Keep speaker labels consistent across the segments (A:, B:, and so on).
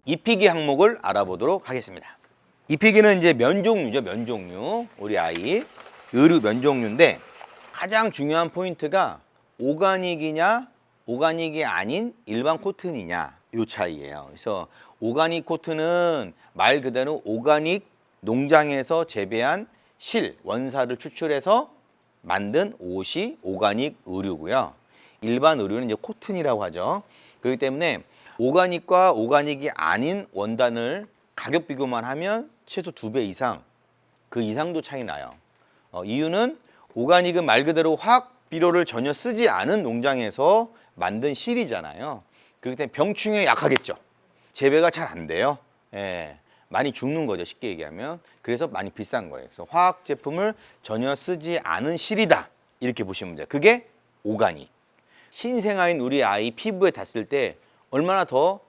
A: 입히기 항목을 알아보도록 하겠습니다. 입히기는 이제 면 종류죠. 면 종류. 우리 아이 의류 면 종류인데 가장 중요한 포인트가 오가닉이냐 오가닉이 아닌 일반 코튼이냐 이 차이예요. 그래서 오가닉 코튼은 말 그대로 오가닉 농장에서 재배한 실 원사를 추출해서 만든 옷이 오가닉 의류고요. 일반 의류는 이제 코튼이라고 하죠. 그렇기 때문에 오가닉과 오가닉이 아닌 원단을 가격 비교만 하면 최소 2배 이상, 그 이상도 차이 나요. 이유는 오가닉은 말 그대로 화학 비료를 전혀 쓰지 않은 농장에서 만든 실이잖아요. 그렇기 때문에 병충해에 약하겠죠. 재배가 잘 안 돼요. 예, 많이 죽는 거죠. 쉽게 얘기하면. 그래서 많이 비싼 거예요. 그래서 화학 제품을 전혀 쓰지 않은 실이다. 이렇게 보시면 돼요. 그게 오가닉. 신생아인 우리 아이 피부에 닿았을 때 얼마나 더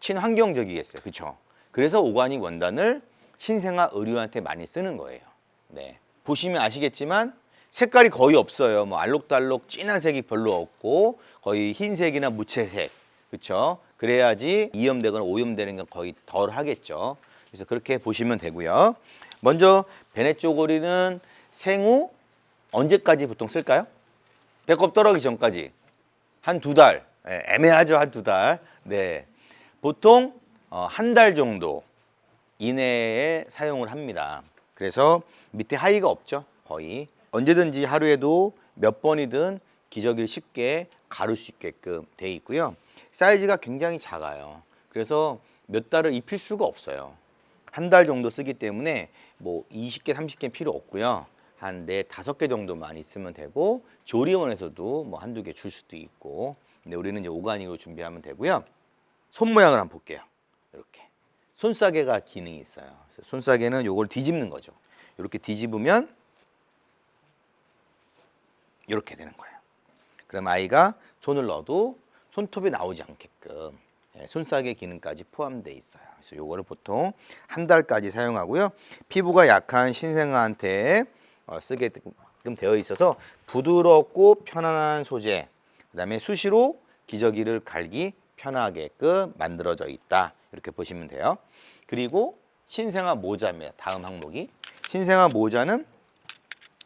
A: 친환경적이겠어요. 그렇죠? 그래서 오가닉 원단을 신생아 의류한테 많이 쓰는 거예요. 네. 보시면 아시겠지만 색깔이 거의 없어요. 뭐 알록달록 진한 색이 별로 없고 거의 흰색이나 무채색. 그렇죠? 그래야지 이염되거나 오염되는 건 거의 덜 하겠죠. 그래서 그렇게 보시면 되고요. 먼저 베네 쪼고리는 생후 언제까지 보통 쓸까요? 배꼽 떨어지기 전까지. 한 2달. 네, 애매하죠. 한 2달. 네. 보통 한 달 정도 이내에 사용을 합니다. 그래서 밑에 하의가 없죠. 거의. 언제든지 하루에도 몇 번이든 기저귀를 쉽게 가를 수 있게끔 돼 있고요. 사이즈가 굉장히 작아요. 그래서 몇 달을 입힐 수가 없어요. 한 달 정도 쓰기 때문에 뭐 20개, 30개 필요 없고요. 한 4, 5개 정도만 있으면 되고 조리원에서도 뭐 한두 개 줄 수도 있고. 근데 우리는 이제 오가닉으로 준비하면 되고요. 손 모양을 한번 볼게요. 이렇게. 손싸개가 기능이 있어요. 손싸개는 요걸 뒤집는 거죠. 이렇게 뒤집으면 이렇게 되는 거예요. 그럼 아이가 손을 넣어도 손톱이 나오지 않게끔 손싸개 기능까지 포함되어 있어요. 그래서 요거를 보통 한 달까지 사용하고요. 피부가 약한 신생아한테 쓰게끔 되어 있어서 부드럽고 편안한 소재, 그다음에 수시로 기저귀를 갈기 편하게끔 만들어져 있다. 이렇게 보시면 돼요. 그리고 신생아 모자입니다. 다음 항목이. 신생아 모자는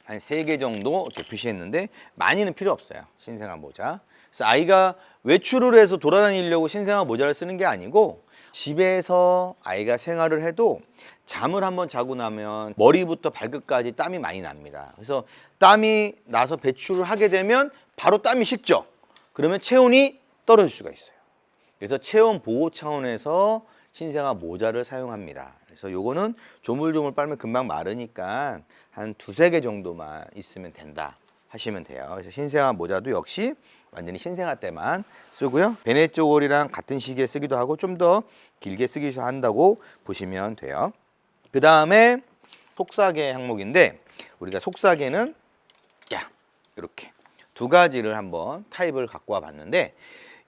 A: 한 3개 정도 이렇게 표시했는데 많이는 필요 없어요. 신생아 모자. 그래서 아이가 외출을 해서 돌아다니려고 신생아 모자를 쓰는 게 아니고 집에서 아이가 생활을 해도 잠을 한번 자고 나면 머리부터 발끝까지 땀이 많이 납니다. 그래서 땀이 나서 배출을 하게 되면 바로 땀이 식죠. 그러면 체온이 떨어질 수가 있어요. 그래서 체온 보호 차원에서 신생아 모자를 사용합니다. 그래서 요거는 조물조물 빨면 금방 마르니까 한 2-3개 정도만 있으면 된다 하시면 돼요. 그래서 신생아 모자도 역시 완전히 신생아 때만 쓰고요. 베네 쪼고리랑 같은 시기에 쓰기도 하고 좀 더 길게 쓰기도 한다고 보시면 돼요. 그 다음에 속사계 항목인데 우리가 속사계는 이렇게 2가지를 한번 타입을 갖고 와 봤는데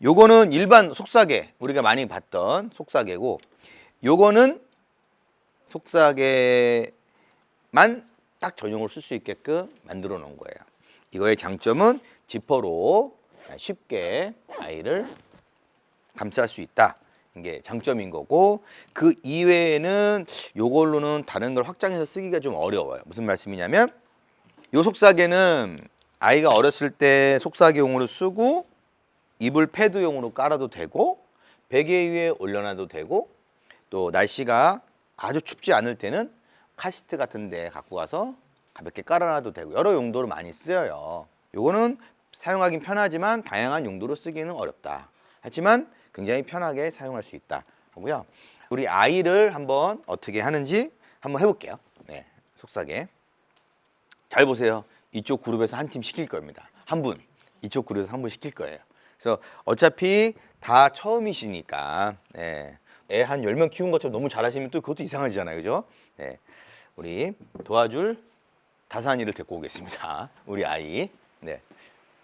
A: 요거는 일반 속사계 우리가 많이 봤던 속사계고 요거는 속사계만 딱 전용으로 쓸 수 있게끔 만들어 놓은 거예요. 이거의 장점은 지퍼로 쉽게 아이를 감쌀 수 있다. 이게 장점인 거고 그 이외에는 요걸로는 다른 걸 확장해서 쓰기가 좀 어려워요. 무슨 말씀이냐면 요 속사계는 아이가 어렸을 때 속사계용으로 쓰고 이불 패드용으로 깔아도 되고 베개 위에 올려놔도 되고 또 날씨가 아주 춥지 않을 때는 카시트 같은 데 갖고 가서 가볍게 깔아놔도 되고 여러 용도로 많이 쓰여요. 요거는 사용하긴 편하지만 다양한 용도로 쓰기는 어렵다. 하지만 굉장히 편하게 사용할 수 있다 하고요. 우리 아이를 한번 어떻게 하는지 한번 해볼게요. 네, 속삭에 잘 보세요. 이쪽 그룹에서 한 팀 시킬 겁니다. 한 분, 이쪽 그룹에서 한 분 시킬 거예요. 그래서 어차피 다 처음이시니까 네, 애 한 10명 키운 것처럼 너무 잘하시면 또 그것도 이상하잖아요. 그죠? 네, 우리 도와줄 다산이를 데리고 오겠습니다. 우리 아이. 네,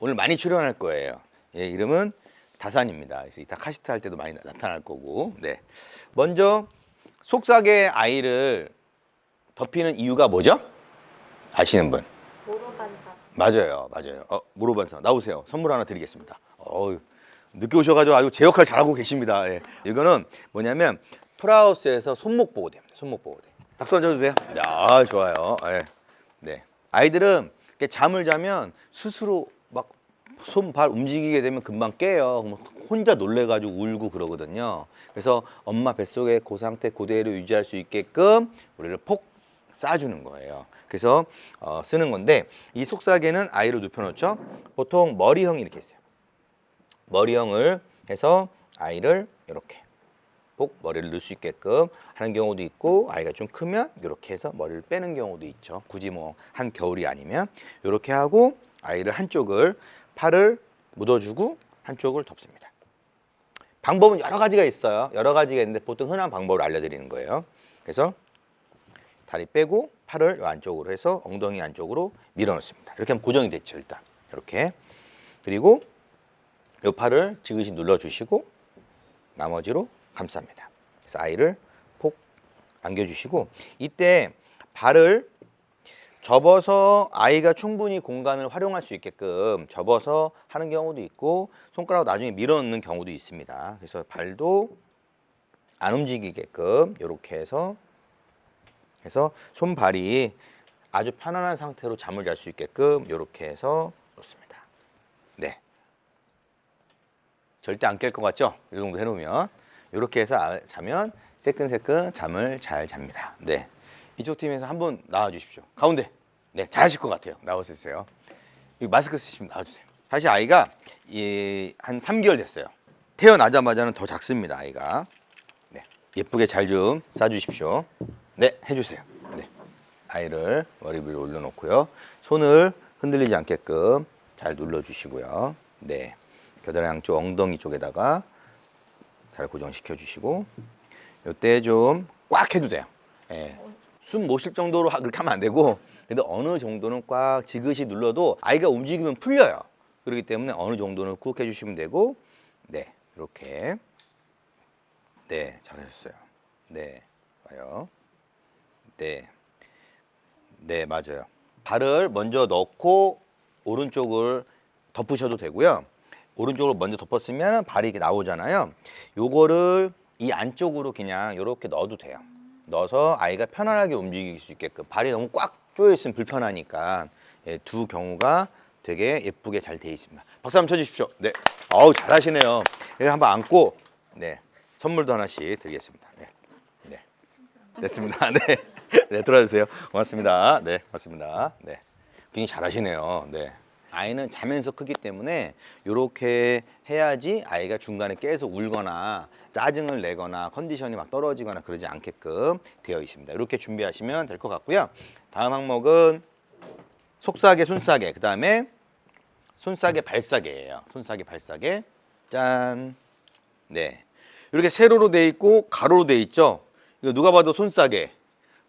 A: 오늘 많이 출연할 거예요. 예, 이름은 다산입니다. 그래서 이따 카시트 할 때도 많이 나타날 거고. 네, 먼저 속삭의 아이를 덮이는 이유가 뭐죠? 아시는 분?
B: 모로반사.
A: 맞아요, 맞아요. 모로반사 나오세요. 선물 하나 드리겠습니다. 늦게 오셔가지고 아주 제 역할 잘하고 계십니다. 예. 이거는 뭐냐면 프라우스에서 손목 보호 됩니다. 손목 보호 대. 박수 한번 쳐주세요. 네, 아, 좋아요. 네. 네. 아이들은 이렇게 잠을 자면 스스로 막 손, 발 움직이게 되면 금방 깨요. 그럼 혼자 놀래가지고 울고 그러거든요. 그래서 엄마 뱃속에 그 상태 그대로 유지할 수 있게끔 우리를 폭 싸주는 거예요. 그래서 쓰는 건데 이 속삭이는 아이를 눕혀놓죠. 보통 머리형이 이렇게 있어요. 머리형을 해서 아이를 이렇게 꼭 머리를 넣을 수 있게끔 하는 경우도 있고 아이가 좀 크면 이렇게 해서 머리를 빼는 경우도 있죠. 굳이 뭐 한겨울이 아니면 이렇게 하고 아이를 한쪽을 팔을 묻어주고 한쪽을 덮습니다. 방법은 여러 가지가 있어요. 여러 가지가 있는데 보통 흔한 방법을 알려드리는 거예요. 그래서 다리 빼고 팔을 이 안쪽으로 해서 엉덩이 안쪽으로 밀어넣습니다. 이렇게 하면 고정이 됐죠. 일단 이렇게. 그리고 이 팔을 지그시 눌러주시고 나머지로 감쌉니다. 그래서 아이를 폭 안겨주시고 이때 발을 접어서 아이가 충분히 공간을 활용할 수 있게끔 접어서 하는 경우도 있고 손가락 나중에 밀어넣는 경우도 있습니다. 그래서 발도 안 움직이게끔 이렇게 해서 손발이 아주 편안한 상태로 잠을 잘 수 있게끔 이렇게 해서 놓습니다. 네. 절대 안 깰 것 같죠? 이 정도 해놓으면 이렇게 해서 자면 새끈새끈 잠을 잘 잡니다. 네, 이쪽 팀에서 한번 나와 주십시오. 가운데. 네, 잘하실 것 같아요. 나와주세요. 이 마스크 쓰시면 나와주세요. 사실 아이가 한 3개월 됐어요. 태어나자마자는 더 작습니다. 아이가. 네, 예쁘게 잘 좀 싸주십시오. 네, 해주세요. 네, 아이를 머리 위로 올려놓고요. 손을 흔들리지 않게끔 잘 눌러주시고요. 네, 겨드랑이 양쪽 엉덩이 쪽에다가 잘 고정시켜 주시고 이때 좀 꽉 해도 돼요. 예. 숨 못 쉴 정도로 그렇게 하면 안 되고 근데 어느 정도는 꽉 지그시 눌러도 아이가 움직이면 풀려요. 그렇기 때문에 어느 정도는 꾹 해주시면 되고 네, 이렇게 네, 잘하셨어요. 네, 봐요. 네, 네, 맞아요. 발을 먼저 넣고 오른쪽을 덮으셔도 되고요. 오른쪽으로 먼저 덮었으면 발이 이렇게 나오잖아요. 요거를 이 안쪽으로 그냥 이렇게 넣어도 돼요. 넣어서 아이가 편안하게 움직일 수 있게끔. 발이 너무 꽉 조여 있으면 불편하니까 두 경우가 되게 예쁘게 잘 돼 있습니다. 박수 한번 쳐주십시오. 네, 어우 잘하시네요. 여기 한번 앉고 네, 선물도 하나씩 드리겠습니다. 네, 네, 됐습니다. 네, 네, 들어주세요. 고맙습니다. 네, 고맙습니다. 네, 굉장히 잘하시네요. 네. 아이는 자면서 크기 때문에 이렇게 해야지 아이가 중간에 계속 울거나 짜증을 내거나 컨디션이 막 떨어지거나 그러지 않게끔 되어 있습니다. 이렇게 준비하시면 될 것 같고요. 다음 항목은 속싸개, 손싸개, 그 다음에 손싸개, 발싸개예요. 손싸개, 발싸개. 짠. 네. 이렇게 세로로 돼 있고 가로로 돼 있죠. 이거 누가 봐도 손싸개,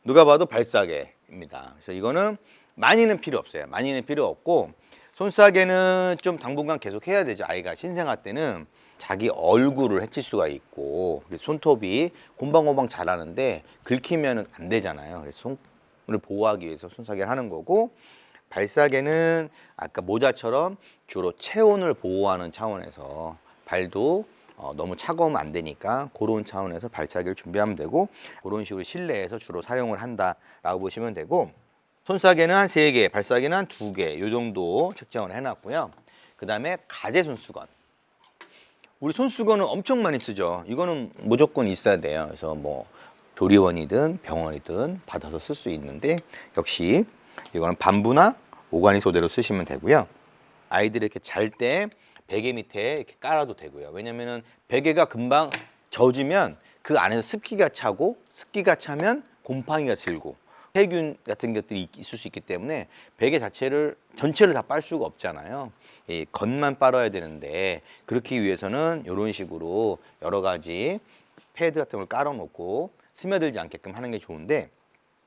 A: 누가 봐도 발싸개입니다. 그래서 이거는 많이는 필요 없어요. 많이는 필요 없고 손싸개는 좀 당분간 계속 해야 되죠. 아이가 신생아 때는 자기 얼굴을 해칠 수가 있고 손톱이 곰방곰방 자라는데 긁히면 안 되잖아요. 그래서 손을 보호하기 위해서 손싸개를 하는 거고 발싸개는 아까 모자처럼 주로 체온을 보호하는 차원에서 발도 너무 차가우면 안 되니까 그런 차원에서 발차기를 준비하면 되고 그런 식으로 실내에서 주로 사용을 한다라고 보시면 되고 손싸개는 한 3개, 발싸개는 한 2개 이 정도 측정을 해놨고요. 그 다음에 가재 손수건. 우리 손수건은 엄청 많이 쓰죠. 이거는 무조건 있어야 돼요. 그래서 뭐 조리원이든 병원이든 받아서 쓸 수 있는데 역시 이거는 반부나 오가니 소대로 쓰시면 되고요. 아이들이 이렇게 잘 때 베개 밑에 이렇게 깔아도 되고요. 왜냐면은 베개가 금방 젖으면 그 안에서 습기가 차고 습기가 차면 곰팡이가 들고 세균 같은 것들이 있을 수 있기 때문에 베개 자체를 전체를 다 빨 수가 없잖아요. 이 겉만 빨아야 되는데 그렇기 위해서는 이런 식으로 여러 가지 패드 같은 걸 깔아놓고 스며들지 않게끔 하는 게 좋은데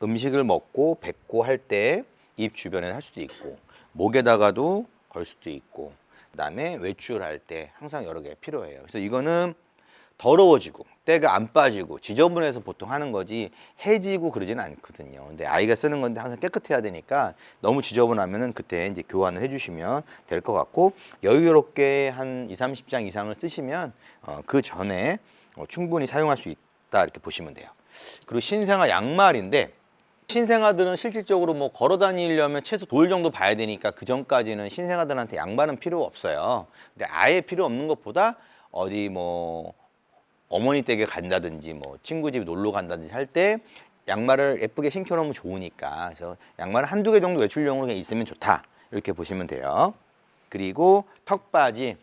A: 음식을 먹고 뱉고 할 때 입 주변에 할 수도 있고 목에다가도 걸 수도 있고 그다음에 외출할 때 항상 여러 개 필요해요. 그래서 이거는 더러워지고 때가 안 빠지고 지저분해서 보통 하는 거지 해지고 그러지는 않거든요. 근데 아이가 쓰는 건데 항상 깨끗해야 되니까 너무 지저분하면은 그때 이제 교환을 해주시면 될 것 같고 여유롭게 한 20, 30장 이상을 쓰시면 그 전에 충분히 사용할 수 없다 이렇게 보시면 돼요. 그리고 신생아 양말인데 신생아들은 실질적으로 뭐 걸어 다니려면 최소 돌 정도 봐야 되니까 그 전까지는 신생아들한테 양말은 필요 없어요. 근데 아예 필요 없는 것보다 어디 뭐 어머니 댁에 간다든지 뭐 친구 집 놀러 간다든지 할 때 양말을 예쁘게 신겨놓으면 좋으니까 그래서 양말 한두 개 정도 외출용으로 그냥 있으면 좋다 이렇게 보시면 돼요. 그리고 턱바지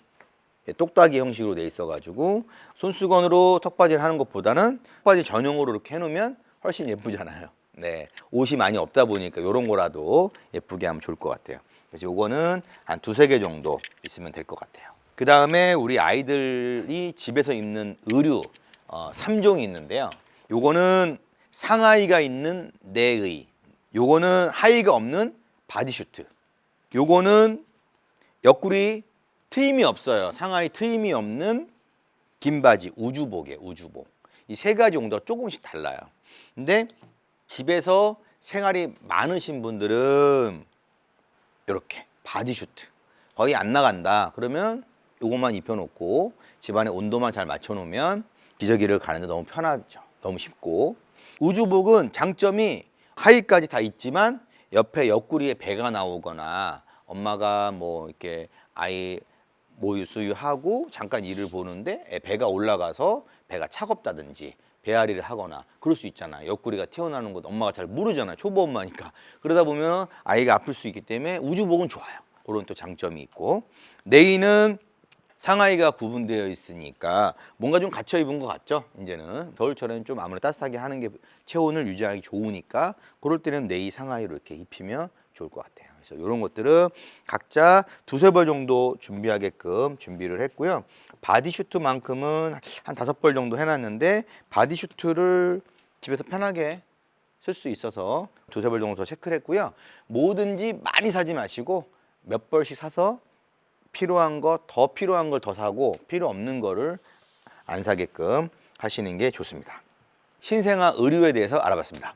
A: 똑딱이 형식으로 돼 있어가지고 손수건으로 턱바지를 하는 것보다는 턱바지 전용으로 이렇게 해놓으면 훨씬 예쁘잖아요. 네, 옷이 많이 없다 보니까 이런 거라도 예쁘게 하면 좋을 것 같아요. 그래서 요거는 한 두세 개 정도 있으면 될 것 같아요. 그 다음에 우리 아이들이 집에서 입는 의류 3종이 있는데요. 요거는 상하의가 있는 내의, 요거는 하의가 없는 바디슈트, 요거는 옆구리 트임이 없어요. 상하의 트임이 없는 긴 바지, 우주복이에요. 우주복. 이 세 가지 정도가 조금씩 달라요. 근데 집에서 생활이 많으신 분들은 이렇게 바디슈트 거의 안 나간다 그러면 요것만 입혀놓고 집안의 온도만 잘 맞춰놓으면 기저귀를 가는데 너무 편하죠. 너무 쉽고 우주복은 장점이 하의까지 다 있지만 옆에 옆구리에 배가 나오거나 엄마가 뭐 이렇게 아이 모유 수유하고 잠깐 일을 보는데 배가 올라가서 배가 차갑다든지 배앓이를 하거나 그럴 수 있잖아요. 옆구리가 튀어나오는 것 엄마가 잘 모르잖아요. 초보 엄마니까. 그러다 보면 아이가 아플 수 있기 때문에 우주복은 좋아요. 그런 또 장점이 있고 내의는 상하의가 구분되어 있으니까 뭔가 좀 갖춰 입은 것 같죠. 이제는 겨울철에는 좀 아무래도 따뜻하게 하는 게 체온을 유지하기 좋으니까 그럴 때는 내의 상하의로 이렇게 입히면 좋을 것 같아요. 그래서 이런 것들은 각자 두세 벌 정도 준비하게끔 준비를 했고요. 바디슈트만큼은 한 5벌 정도 해놨는데 바디슈트를 집에서 편하게 쓸 수 있어서 두세 벌 정도 더 체크를 했고요. 뭐든지 많이 사지 마시고 몇 벌씩 사서 필요한 거 더 필요한 걸 더 사고 필요 없는 거를 안 사게끔 하시는 게 좋습니다. 신생아 의류에 대해서 알아봤습니다.